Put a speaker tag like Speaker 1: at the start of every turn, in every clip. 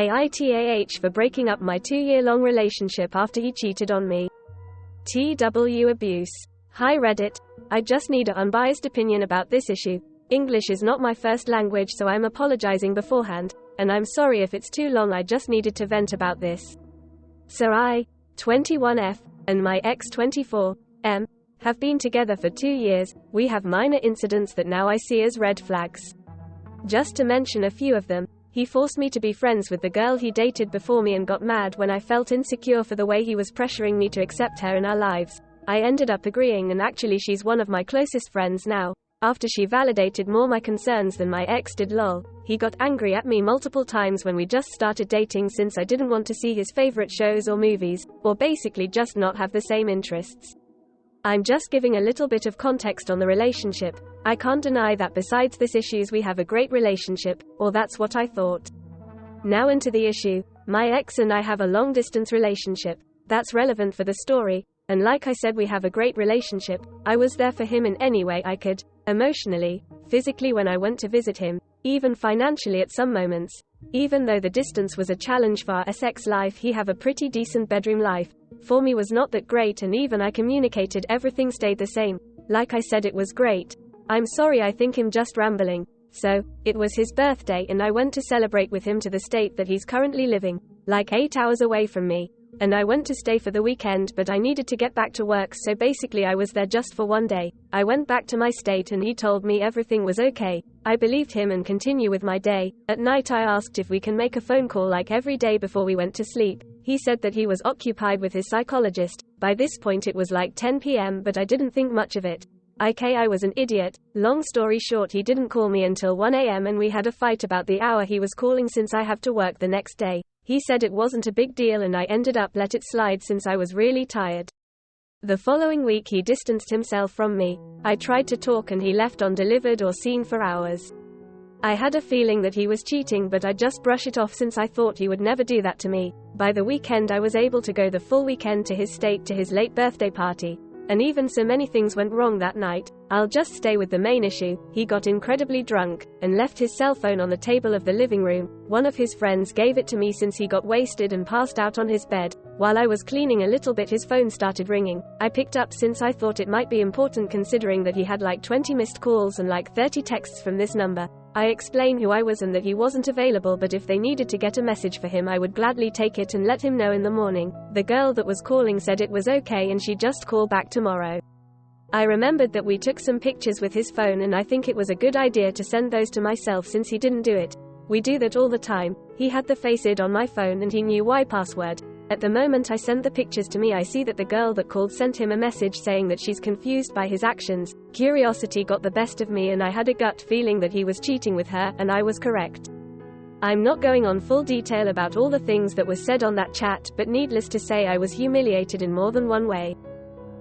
Speaker 1: AITAH for breaking up my 2-year-long relationship after he cheated on me. TW abuse. Hi Reddit. I just need an unbiased opinion about this issue. English is not my first language, so I'm apologizing beforehand, and I'm sorry if it's too long. I just needed to vent about this. So I, 21F, and my ex 24M, have been together for 2 years. We have minor incidents that now I see as red flags. Just to mention a few of them, he forced me to be friends with the girl he dated before me and got mad when I felt insecure for the way he was pressuring me to accept her in our lives. I ended up agreeing, and actually she's one of my closest friends now, after she validated more my concerns than my ex did. Lol. He got angry at me multiple times when we just started dating, since I didn't want to see his favorite shows or movies, or basically just not have the same interests. I'm just giving a little bit of context on the relationship. I can't deny that besides this issues we have a great relationship, or that's what I thought. Now into the issue. My ex and I have a long-distance relationship. That's relevant for the story, and like I said, we have a great relationship. I was there for him in any way I could, emotionally, physically when I went to visit him, even financially at some moments. Even though the distance was a challenge for our sex life, he have a pretty decent bedroom life. For me was not that great, and even I communicated, everything stayed the same. Like I said, it was great. I'm sorry, I think I'm just rambling. So, it was his birthday and I went to celebrate with him to the state that he's currently living, like 8 hours away from me. And I went to stay for the weekend, but I needed to get back to work, so basically I was there just for 1 day. I went back to my state and he told me everything was okay. I believed him and continue with my day. At night I asked if we can make a phone call like every day before we went to sleep. He said that he was occupied with his psychologist. By this point it was like 10 p.m, but I didn't think much of it. I was an idiot. Long story short, he didn't call me until 1 a.m. and we had a fight about the hour he was calling, since I have to work the next day. He said it wasn't a big deal and I ended up let it slide since I was really tired. The following week he distanced himself from me. I tried to talk and he left undelivered or seen for hours. I had a feeling that he was cheating, but I just brush it off since I thought he would never do that to me. By the weekend I was able to go the full weekend to his state to his late birthday party. And even so, many things went wrong that night. I'll just stay with the main issue. He got incredibly drunk and left his cell phone on the table of the living room. One of his friends gave it to me since he got wasted and passed out on his bed. While I was cleaning a little bit, his phone started ringing. I picked up since I thought it might be important, considering that he had like 20 missed calls and like 30 texts from this number. I explained who I was and that he wasn't available, but if they needed to get a message for him I would gladly take it and let him know in the morning. The girl that was calling said it was okay and she just call back tomorrow. I remembered that we took some pictures with his phone and I think it was a good idea to send those to myself since he didn't do it. We do that all the time. He had the Face ID on my phone and he knew my password. At the moment I sent the pictures to me, I see that the girl that called sent him a message saying that she's confused by his actions. Curiosity got the best of me and I had a gut feeling that he was cheating with her, and I was correct. I'm not going on full detail about all the things that was said on that chat, but needless to say I was humiliated in more than one way.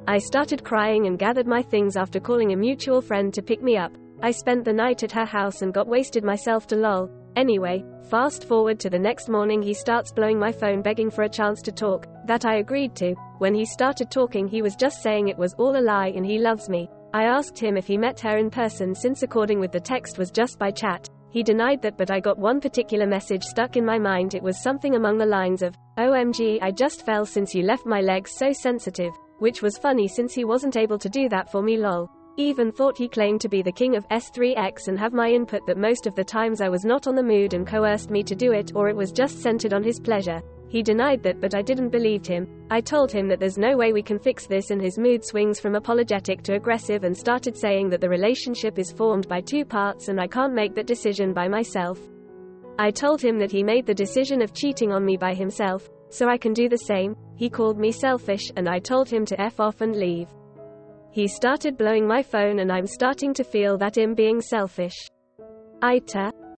Speaker 1: I started crying and gathered my things after calling a mutual friend to pick me up. I spent the night at her house and got wasted myself to lol. Anyway, fast forward to the next morning, he starts blowing my phone begging for a chance to talk. That I agreed to. When he started talking he was just saying it was all a lie and he loves me. I asked him if he met her in person, since according with the text was just by chat. He denied that, but I got one particular message stuck in my mind. It was something along the lines of, "OMG, I just fell since you left my legs so sensitive," which was funny since he wasn't able to do that for me. Lol. Even thought he claimed to be the king of S3X and have my input that most of the times I was not on the mood and coerced me to do it, or it was just centered on his pleasure. He denied that, but I didn't believe him. I told him that there's no way we can fix this, and his mood swings from apologetic to aggressive and started saying that the relationship is formed by two parts and I can't make that decision by myself. I told him that he made the decision of cheating on me by himself, so I can do the same. He called me selfish and I told him to F off and leave. He started blowing my phone and I'm starting to feel that I'm being selfish. AITA.